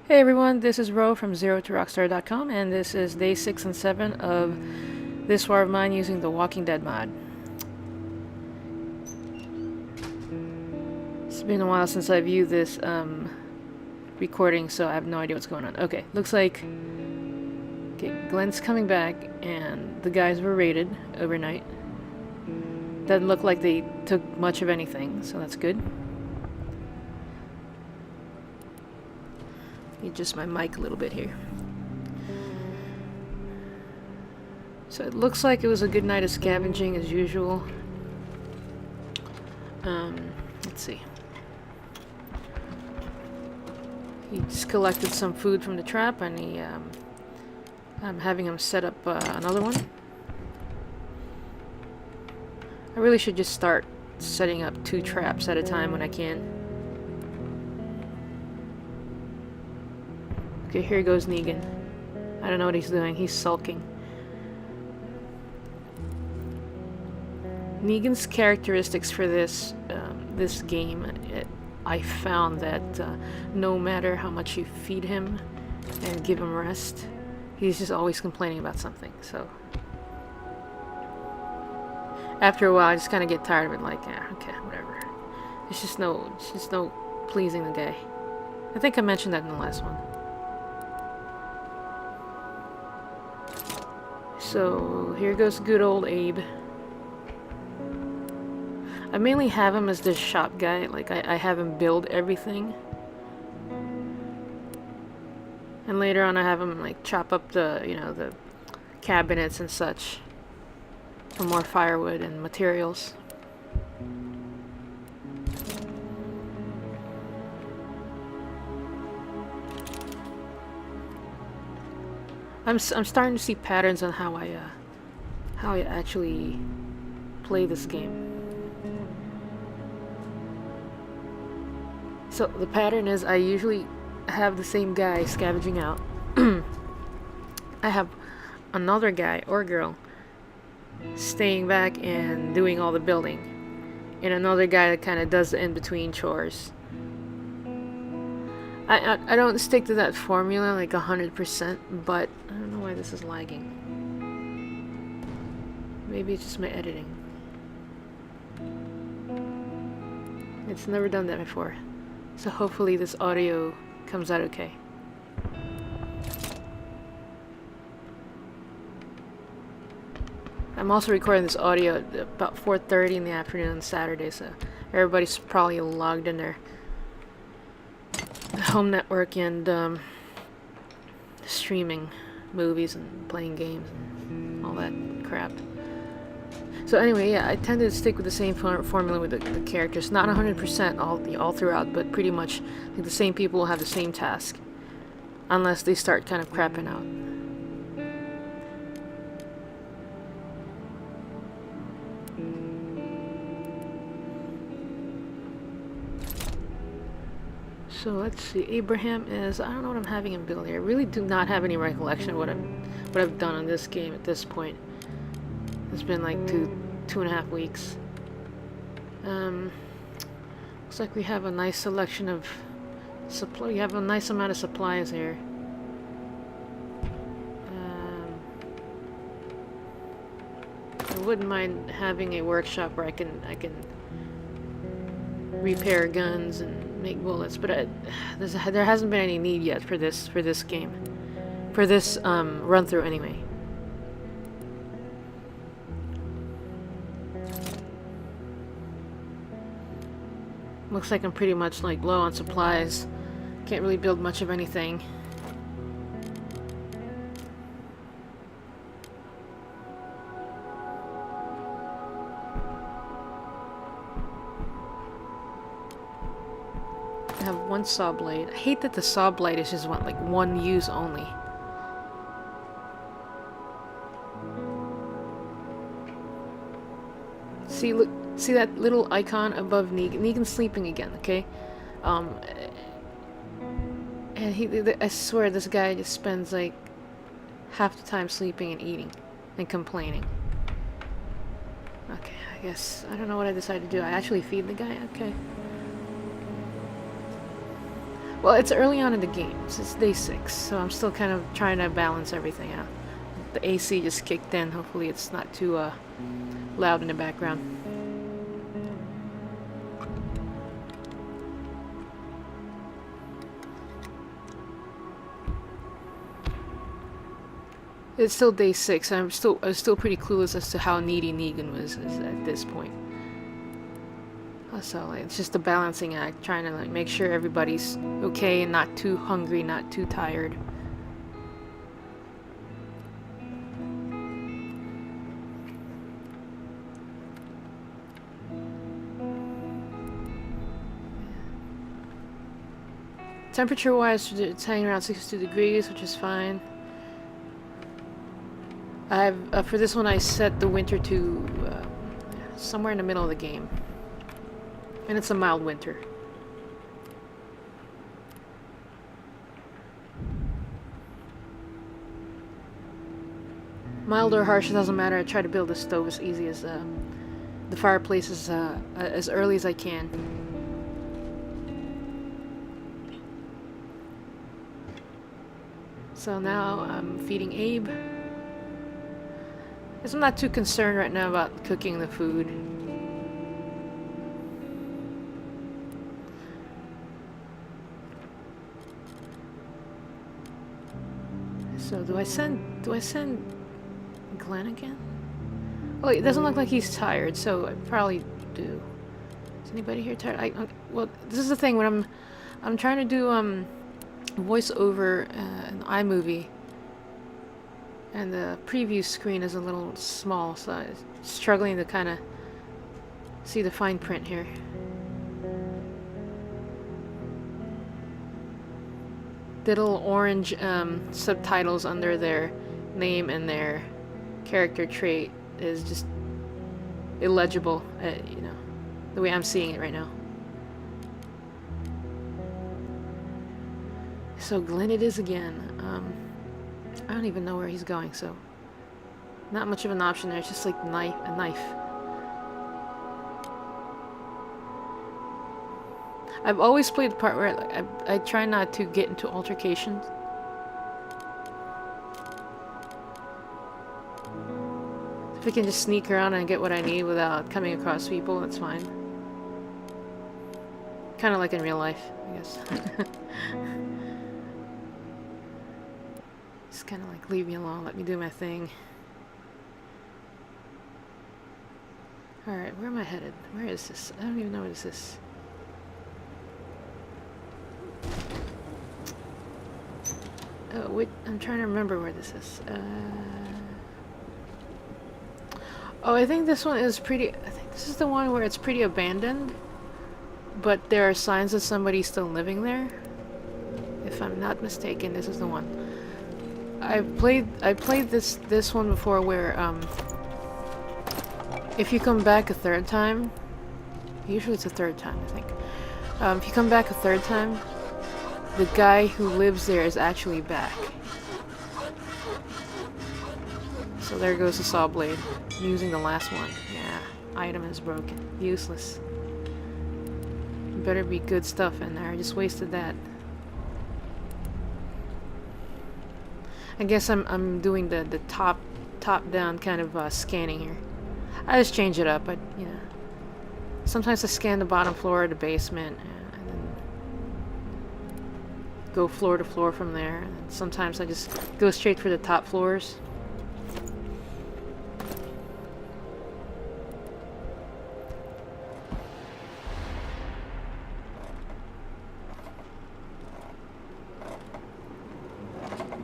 Hey everyone, this is Ro from ZeroToRockstar.com, and this is day 6 and 7 of this war of mine using the Walking Dead mod. It's been a while since I viewed this recording, so I have no idea what's going on. Okay, looks like Glenn's coming back, and the guys were raided overnight. Doesn't look like they took much of anything, so that's good. Adjust my mic a little bit here. So it looks like it was a good night of scavenging as usual. Let's see. He just collected some food from the trap, and I'm having him set up another one. I really should just start setting up 2 traps at a time when I can. Okay, here goes Negan. I don't know what he's doing. He's sulking. Negan's characteristics for this game, I found that no matter how much you feed him and give him rest, he's just always complaining about something. So after a while, I just kind of get tired of it. Like, yeah, okay, whatever. It's just no pleasing the guy. I think I mentioned that in the last one. So here goes good old Abe. I mainly have him as this shop guy. Like I have him build everything, and later on I have him like chop up the the cabinets and such for more firewood and materials. I'm starting to see patterns on how I actually play this game. So the pattern is I usually have the same guy scavenging out. I have another guy or girl staying back and doing all the building, and another guy that kind of does the in-between chores. I don't stick to that formula like 100%, but I don't know why this is lagging. Maybe it's just my editing. It's never done that before. So hopefully this audio comes out okay. I'm also recording this audio at about 4:30 in the afternoon on Saturday, so everybody's probably logged in their home network and streaming movies and playing games and all that crap. So anyway, yeah, I tend to stick with the same formula with the characters. Not 100% all throughout, but pretty much like the same people will have the same task, unless they start kind of crapping out. So let's see. Abraham is, I don't know what I'm having him build here. I really do not have any recollection of what I've done on this game at this point. It's been like two and a half weeks. Looks like we have a nice selection of supply. We have a nice amount of supplies here. I wouldn't mind having a workshop where I can repair guns and make bullets, but there hasn't been any need yet for this game, for this run through anyway. Looks like I'm pretty much like low on supplies. Can't really build much of anything. I have one saw blade. I hate that the saw blade is just like one use only. See, look, see that little icon above Negan? Negan's sleeping again, okay? And I swear this guy just spends like half the time sleeping and eating and complaining. Okay, I guess, I don't know what I decided to do. I actually feed the guy? Okay. Well, it's early on in the game. It's day 6, so I'm still kind of trying to balance everything out. The AC just kicked in. Hopefully it's not too loud in the background. It's still day 6, and I was still pretty clueless as to how needy Negan was at this point. So like, it's just a balancing act, trying to like make sure everybody's okay and not too hungry, not too tired. Temperature-wise, it's hanging around 62 degrees, which is fine. I've for this one I set the winter to somewhere in the middle of the game. And it's a mild winter. Mild or harsh, it doesn't matter. I try to build the stove as easy as the fireplace as early as I can. So now I'm feeding Abe. I'm not too concerned right now about cooking the food. So do I send Glenn again? Oh, it doesn't look like he's tired, so I probably do. Is anybody here tired? Well, this is the thing when I'm trying to do voice over an iMovie, and the preview screen is a little small, so I'm struggling to kind of see the fine print here. The little orange subtitles under their name and their character trait is just illegible, you know, the way I'm seeing it right now. So Glenn it is again. I don't even know where he's going, so not much of an option there. It's just like a knife. I've always played the part where like, I try not to get into altercations. If I can just sneak around and get what I need without coming across people, that's fine. Kind of like in real life, I guess. Just kind of like leave me alone, let me do my thing. Alright, where am I headed? Where is this? I don't even know what this is. Oh, wait, I'm trying to remember where this is. Oh, I think this one is pretty... I think this is the one where it's pretty abandoned, but there are signs of somebody still living there. If I'm not mistaken, this is the one. I played this one before where if you come back a third time, usually it's a third time, I think. If you come back a third time, the guy who lives there is actually back. So there goes the saw blade. I'm using the last one. Yeah, item is broken. Useless. Better be good stuff in there. I just wasted that. I guess I'm doing the top down kind of scanning here. I just change it up, but you know. Sometimes I scan the bottom floor, the basement, and then go floor to floor from there. And sometimes I just go straight for the top floors.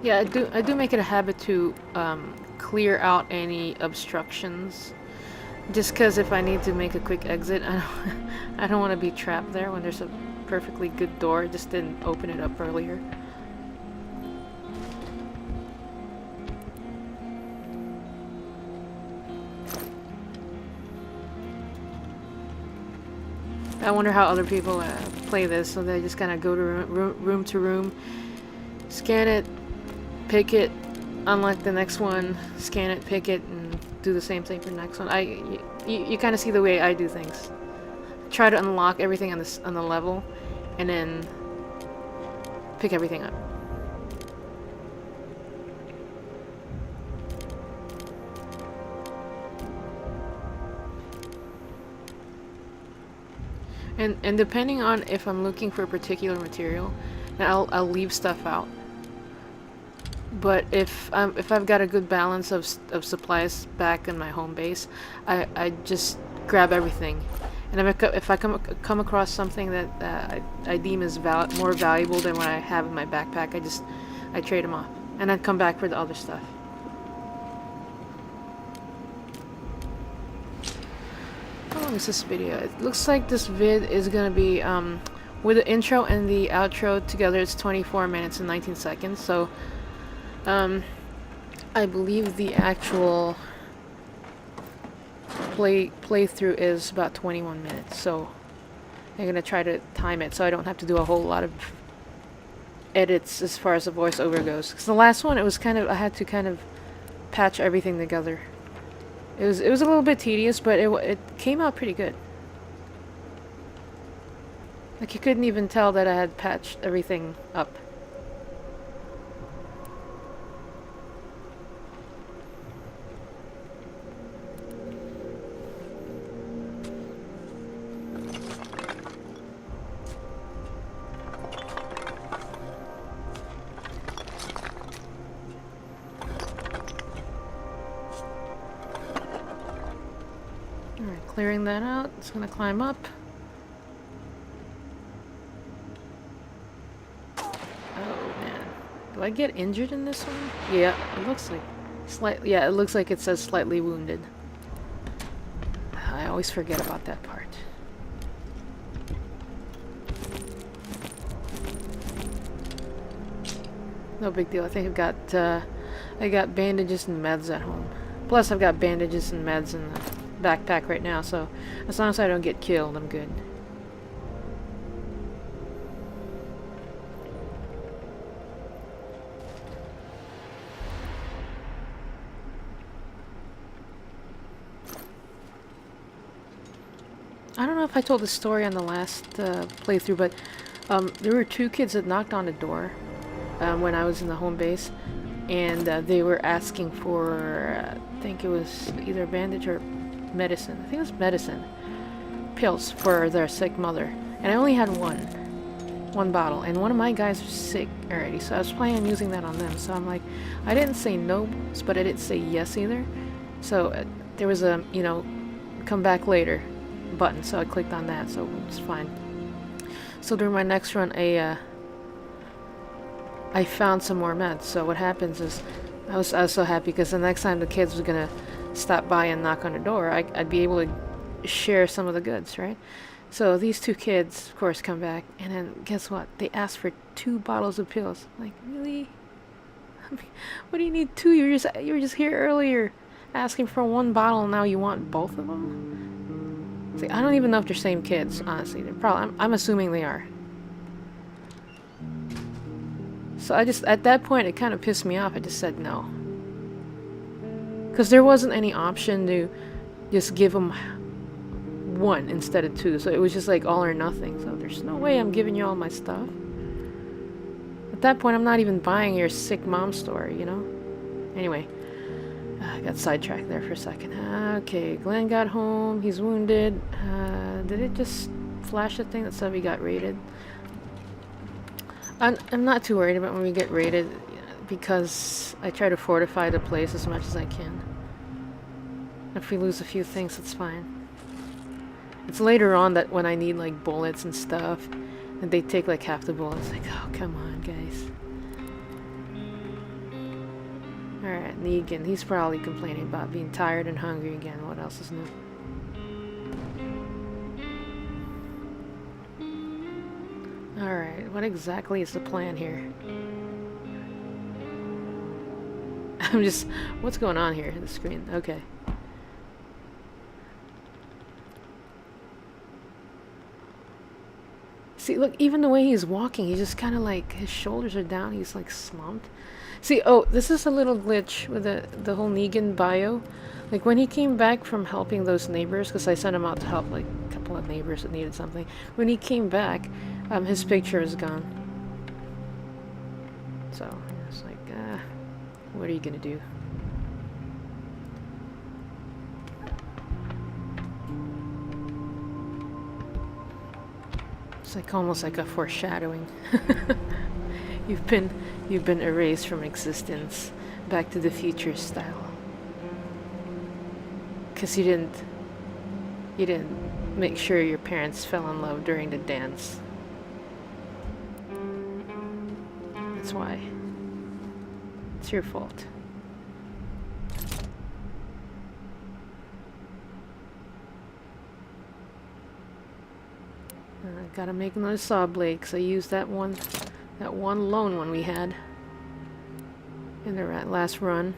Yeah, I do make it a habit to clear out any obstructions. Just because if I need to make a quick exit, I don't want to be trapped there when there's a perfectly good door. I just didn't open it up earlier. I wonder how other people play this, so they just kind of go to room to room, scan it, pick it, unlock the next one, scan it, pick it, and do the same thing for the next one. You kind of see the way I do things. Try to unlock everything on the level, and then pick everything up. And depending on if I'm looking for a particular material, I'll leave stuff out. But if I've got a good balance of supplies back in my home base, I just grab everything. And if I come across something that I deem as more valuable than what I have in my backpack, I trade them off, and then come back for the other stuff. How long is this video? It looks like this vid is gonna be with the intro and the outro together. It's 24 minutes and 19 seconds. So I believe the actual playthrough is about 21 minutes, so I'm gonna try to time it so I don't have to do a whole lot of edits as far as the voiceover goes. Because the last one, it was I had to kind of patch everything together. It was a little bit tedious, but it came out pretty good. Like, you couldn't even tell that I had patched everything up. Alright, clearing that out. It's gonna climb up. Oh man. Do I get injured in this one? Yeah, it looks like slightly. Yeah, it looks like it says slightly wounded. I always forget about that part. No big deal. I think I got bandages and meds at home. Plus, I've got bandages and meds in the backpack right now, so as long as I don't get killed, I'm good. I don't know if I told this story on the last playthrough, but there were two kids that knocked on the door when I was in the home base, and they were asking for, I think it was either a bandage or medicine. I think it was medicine. Pills for their sick mother. And I only had one bottle, and one of my guys was sick already, so I was planning on using that on them. So I'm like, I didn't say no, but I didn't say yes either. So there was a, come back later button, so I clicked on that, so it's fine. So during my next run, I found some more meds. So what happens is, I was so happy because the next time the kids were gonna stop by and knock on the door, I'd be able to share some of the goods, right? So these two kids, of course, come back, and then guess what? They asked for 2 bottles of pills. I'm like, really? I mean, what do you need 2? You were just here earlier asking for 1 bottle, and now you want both of them? See, I don't even know if they're same kids, honestly. They're probably, I'm assuming they are. So at that point, it kind of pissed me off. I just said no. Because there wasn't any option to just give them 1 instead of 2. So it was just like all or nothing. So there's no way I'm giving you all my stuff. At that point, I'm not even buying your sick mom story, Anyway, I got sidetracked there for a second. Okay, Glenn got home. He's wounded. Did it just flash the thing that said we got raided? I'm not too worried about when we get raided, because I try to fortify the place as much as I can. If we lose a few things, it's fine. It's later on that when I need like bullets and stuff, and they take like half the bullets. Like, oh, come on, guys. Alright, Negan. He's probably complaining about being tired and hungry again. What else is new? Alright, what exactly is the plan here? What's going on here on the screen? Okay. See, look, even the way he's walking, he's just kind of like, his shoulders are down, he's like slumped. See, oh, this is a little glitch with the whole Negan bio. Like, when he came back from helping those neighbors, because I sent him out to help, like, a couple of neighbors that needed something. When he came back, his picture is gone. So it's like, what are you gonna do? It's like almost like a foreshadowing. You've been erased from existence, Back to the Future style. 'Cause you didn't make sure your parents fell in love during the dance. That's why. It's your fault. Gotta make another saw blade, 'cause I used that one lone one we had in the last run.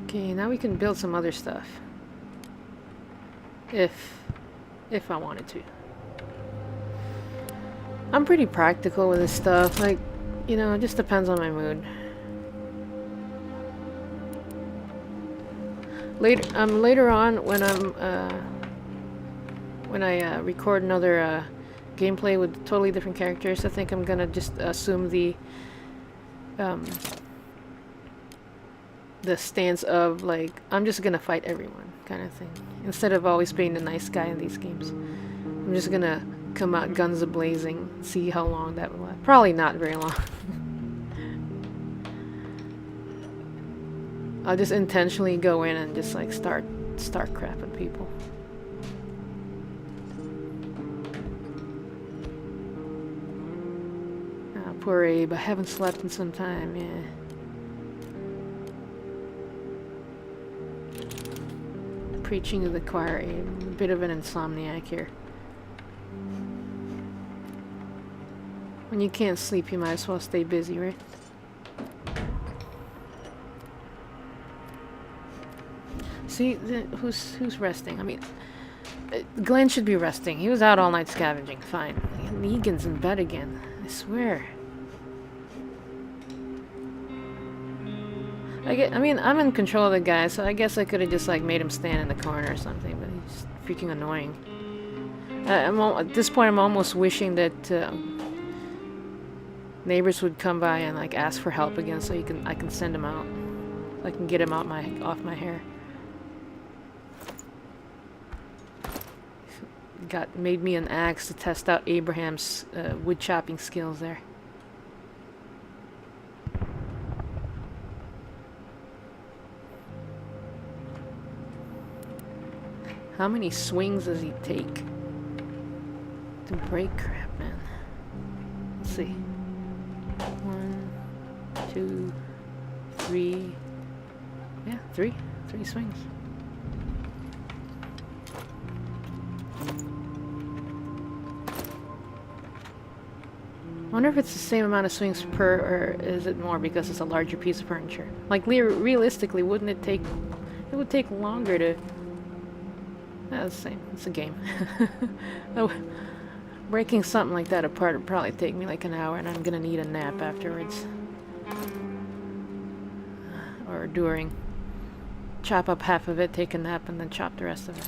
Okay, now we can build some other stuff. If I wanted to. I'm pretty practical with this stuff. Like, you know, it just depends on my mood. Later on when I record another gameplay with totally different characters, I think I'm gonna just assume the stance of, like, I'm just gonna fight everyone kind of thing. Instead of always being the nice guy in these games. I'm just gonna come out guns a-blazing, see how long that will last. Probably not very long. I'll just intentionally go in and just like start crapping people. Poor Abe, I haven't slept in some time, yeah. Preaching to the choir, Abe. A bit of an insomniac here. When you can't sleep, you might as well stay busy, right? See, who's resting? I mean, Glenn should be resting. He was out all night scavenging. Fine. Negan's in bed again. I swear. I mean, I'm in control of the guy, so I guess I could have just like made him stand in the corner or something. But he's freaking annoying. At this point, I'm almost wishing that neighbors would come by and like ask for help again, so I can send him out. I can get him off my hair. Made me an axe to test out Abraham's wood chopping skills there. How many swings does he take to break crap, man? Let's see. 1, 2, 3. Yeah, 3 swings. I wonder if it's the same amount of swings per, or is it more because it's a larger piece of furniture? Like, realistically, wouldn't it take... It would take longer to... That's the same. It's a game. Oh, breaking something like that apart would probably take me like an hour, and I'm gonna need a nap afterwards. Or during. Chop up half of it, take a nap, and then chop the rest of it.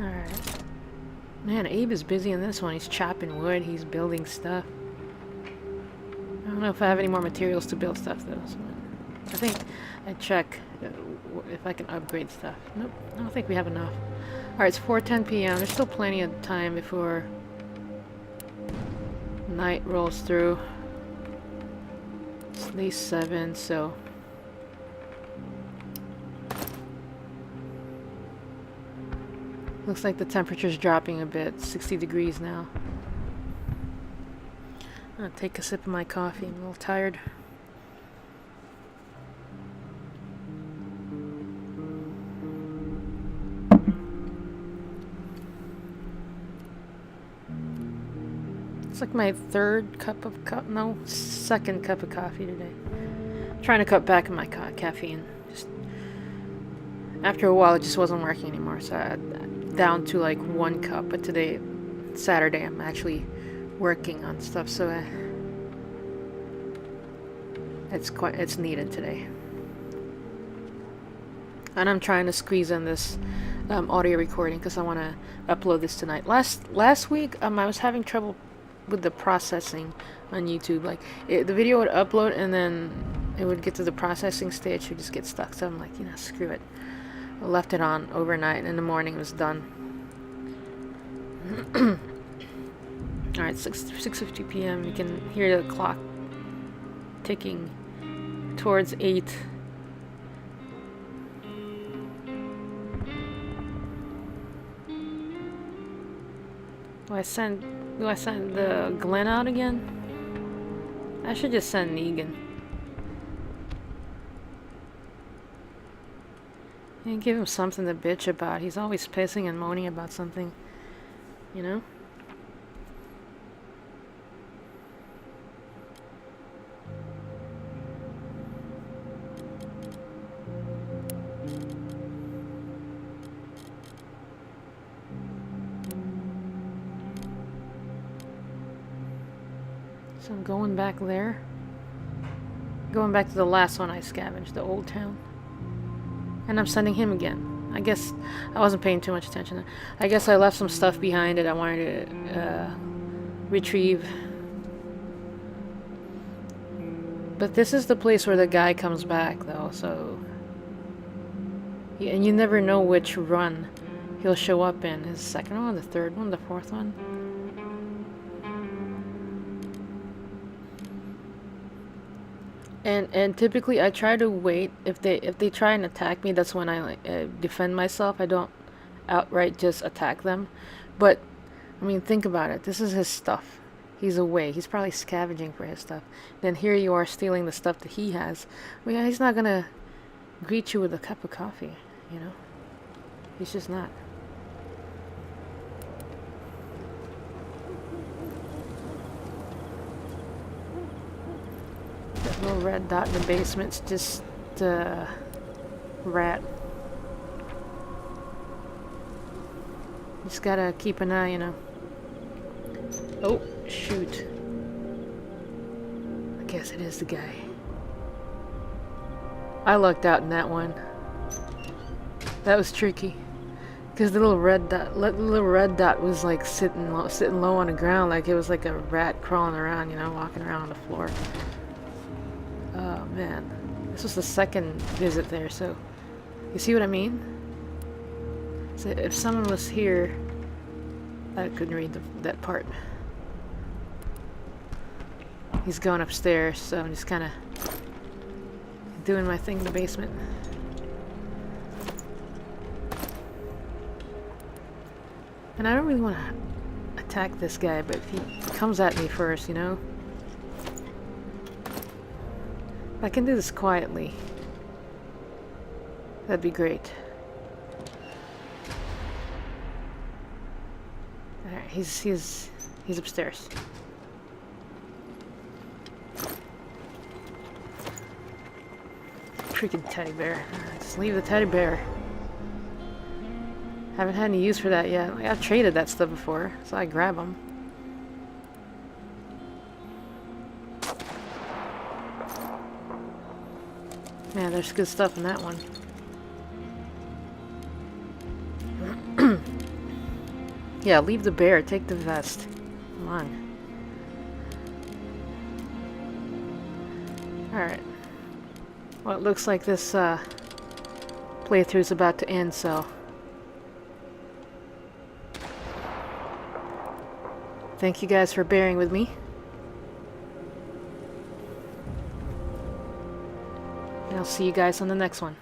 Alright. Man, Abe is busy in this one. He's chopping wood, he's building stuff. I don't know if I have any more materials to build stuff, though. So I think I'd check if I can upgrade stuff. Nope, I don't think we have enough. Alright, it's 4:10 p.m. There's still plenty of time before night rolls through. It's at least 7, so... Looks like the temperature's dropping a bit. 60 degrees now. I'll take a sip of my coffee. I'm a little tired. It's like my second cup of coffee today. I'm trying to cut back on my caffeine. Just after a while, it just wasn't working anymore, so I'm down to like 1 cup. But today, Saturday, I'm actually working on stuff, so it's needed today. And I'm trying to squeeze in this audio recording because I want to upload this tonight. Last week, I was having trouble with the processing on YouTube. Like, the video would upload and then it would get to the processing stage, it would just get stuck. So I'm like, screw it. I left it on overnight, and in the morning it was done. Alright, 6:50 p.m. You can hear the clock ticking towards 8. Do I send the Glenn out again? I should just send Negan. And give him something to bitch about. He's always pissing and moaning about something, So I'm going back there. Going back to the last one I scavenged, the old town. And I'm sending him again. I guess I wasn't paying too much attention. I guess I left some stuff behind that I wanted to retrieve. But this is the place where the guy comes back, though, so... Yeah, and you never know which run he'll show up in. His second one, the third one, the fourth one? And typically I try to wait. If they try and attack me, that's when I defend myself. I don't outright just attack them. But I mean, think about it. This is his stuff. He's away. He's probably scavenging for his stuff. Then here you are stealing the stuff that he has. I mean, he's not gonna greet you with a cup of coffee, He's just not. That little red dot in the basement's just rat. Just gotta keep an eye, Oh, shoot. I guess it is the guy. I lucked out in that one. That was tricky. Because the little red dot was like sitting low on the ground, like it was like a rat crawling around, walking around on the floor. Oh man, this was the second visit there, so you see what I mean? So if someone was here, I couldn't read that part. He's going upstairs, so I'm just kind of doing my thing in the basement. And I don't really want to attack this guy, but if he comes at me first, If I can do this quietly, that'd be great. Alright, he's upstairs. Freaking teddy bear. Just leave the teddy bear. Haven't had any use for that yet. I've traded that stuff before, so I grab them. Man, there's good stuff in that one. Yeah, leave the bear, take the vest. Come on. Alright. Well, it looks like this playthrough is about to end, so... Thank you guys for bearing with me. And I'll see you guys on the next one.